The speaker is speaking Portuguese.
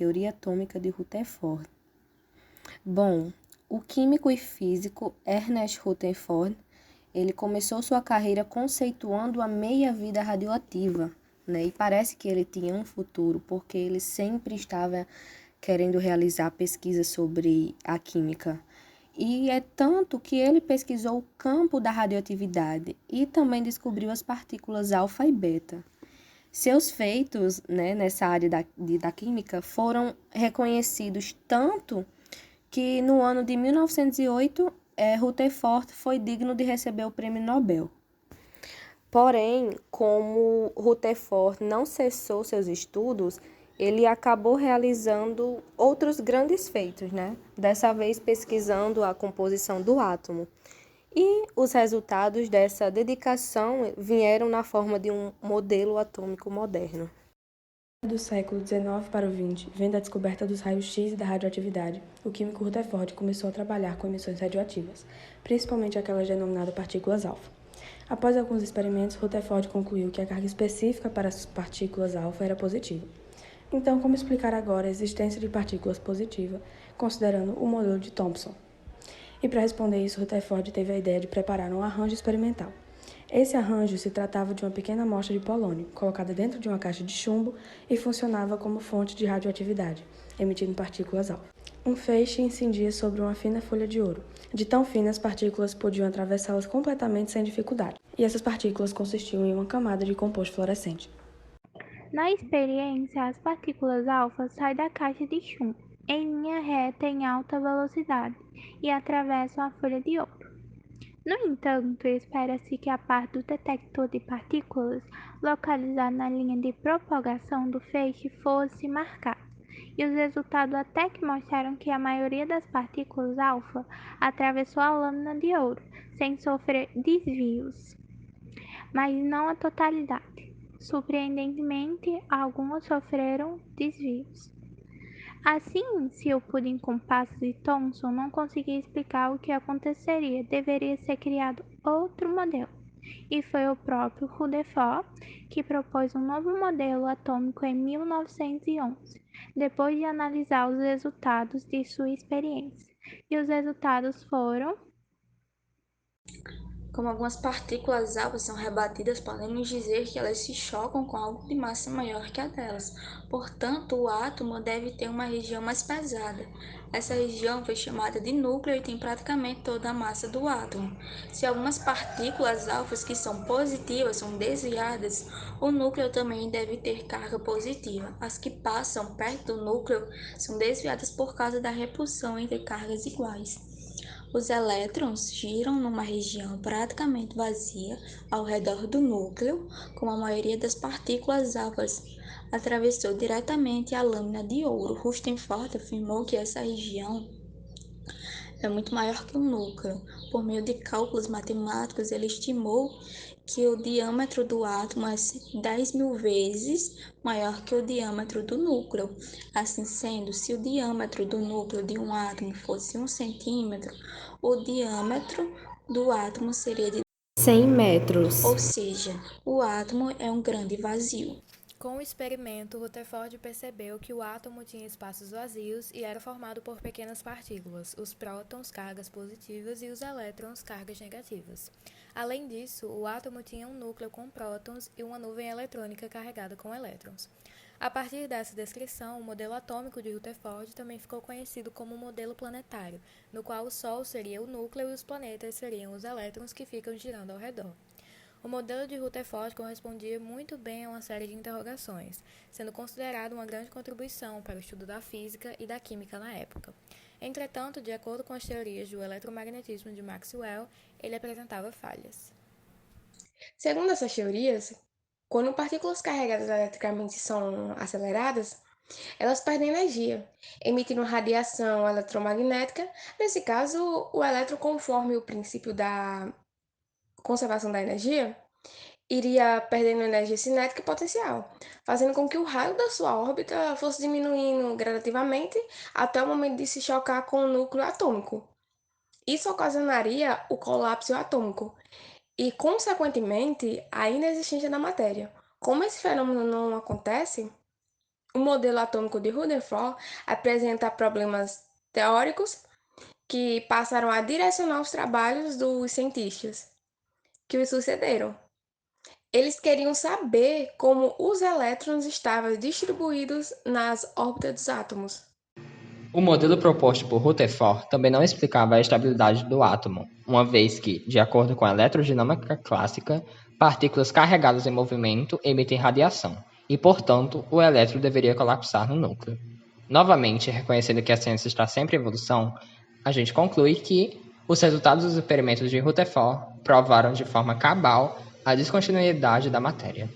teoria atômica de Rutherford. Bom, o químico e físico Ernest Rutherford, ele começou sua carreira conceituando a meia-vida radioativa, né? E parece que ele tinha um futuro, porque ele sempre estava querendo realizar pesquisas sobre a química. E é tanto que ele pesquisou o campo da radioatividade e também descobriu as partículas alfa e beta. Seus feitos, né, nessa área da química foram reconhecidos tanto que no ano de 1908, Rutherford foi digno de receber o Prêmio Nobel. Porém, como Rutherford não cessou seus estudos, ele acabou realizando outros grandes feitos, né? Dessa vez pesquisando a composição do átomo. E os resultados dessa dedicação vieram na forma de um modelo atômico moderno. Do século XIX para o XX, vendo a descoberta dos raios-X e da radioatividade, o químico Rutherford começou a trabalhar com emissões radioativas, principalmente aquelas denominadas partículas alfa. Após alguns experimentos, Rutherford concluiu que a carga específica para as partículas alfa era positiva. Então, como explicar agora a existência de partículas positivas, considerando o modelo de Thomson? E para responder isso, Rutherford teve a ideia de preparar um arranjo experimental. Esse arranjo se tratava de uma pequena amostra de polônio, colocada dentro de uma caixa de chumbo e funcionava como fonte de radioatividade, emitindo partículas alfa. Um feixe incendia sobre uma fina folha de ouro. De tão finas, as partículas podiam atravessá-las completamente sem dificuldade, e essas partículas consistiam em uma camada de composto fluorescente. Na experiência, as partículas alfa saem da caixa de chumbo em linha reta em alta velocidade e atravessam a folha de ouro. No entanto, espera-se que a parte do detector de partículas localizada na linha de propagação do feixe fosse marcada, e os resultados até que mostraram que a maioria das partículas alfa atravessou a lâmina de ouro sem sofrer desvios, mas não a totalidade. Surpreendentemente, algumas sofreram desvios. Assim, se o pudim com passos de Thomson não conseguia explicar o que aconteceria, deveria ser criado outro modelo. E foi o próprio Rutherford que propôs um novo modelo atômico em 1911, depois de analisar os resultados de sua experiência. E os resultados foram: como algumas partículas alfa são rebatidas, podemos dizer que elas se chocam com algo de massa maior que a delas. Portanto, o átomo deve ter uma região mais pesada. Essa região foi chamada de núcleo e tem praticamente toda a massa do átomo. Se algumas partículas alfas que são positivas são desviadas, o núcleo também deve ter carga positiva. As que passam perto do núcleo são desviadas por causa da repulsão entre cargas iguais. Os elétrons giram numa região praticamente vazia ao redor do núcleo, como a maioria das partículas alfas atravessou diretamente a lâmina de ouro. Rutherford afirmou que essa região é muito maior que o núcleo. Por meio de cálculos matemáticos, ele estimou que o diâmetro do átomo é 10.000 vezes maior que o diâmetro do núcleo. Assim sendo, se o diâmetro do núcleo de um átomo fosse 1 centímetro, o diâmetro do átomo seria de 100 metros. ou seja, o átomo é um grande vazio. Com o experimento, Rutherford percebeu que o átomo tinha espaços vazios e era formado por pequenas partículas, os prótons, cargas positivas, e os elétrons, cargas negativas. Além disso, o átomo tinha um núcleo com prótons e uma nuvem eletrônica carregada com elétrons. A partir dessa descrição, o modelo atômico de Rutherford também ficou conhecido como modelo planetário, no qual o Sol seria o núcleo e os planetas seriam os elétrons que ficam girando ao redor. O modelo de Rutherford correspondia muito bem a uma série de interrogações, sendo considerado uma grande contribuição para o estudo da física e da química na época. Entretanto, de acordo com as teorias do eletromagnetismo de Maxwell, ele apresentava falhas. Segundo essas teorias, quando partículas carregadas eletricamente são aceleradas, elas perdem energia, emitindo radiação eletromagnética. Nesse caso, o elétron, conforme o princípio da conservação da energia, iria perdendo energia cinética e potencial, fazendo com que o raio da sua órbita fosse diminuindo gradativamente até o momento de se chocar com o núcleo atômico. Isso ocasionaria o colapso atômico e, consequentemente, a inexistência da matéria. Como esse fenômeno não acontece, O modelo atômico de Rutherford apresenta problemas teóricos que passaram a direcionar os trabalhos dos cientistas que os sucederam. Eles queriam saber como os elétrons estavam distribuídos nas órbitas dos átomos. O modelo proposto por Rutherford também não explicava a estabilidade do átomo, uma vez que, de acordo com a eletrodinâmica clássica, partículas carregadas em movimento emitem radiação, e, portanto, o elétron deveria colapsar no núcleo. Novamente, reconhecendo que a ciência está sempre em evolução, a gente conclui que os resultados dos experimentos de Rutherford provaram de forma cabal a descontinuidade da matéria.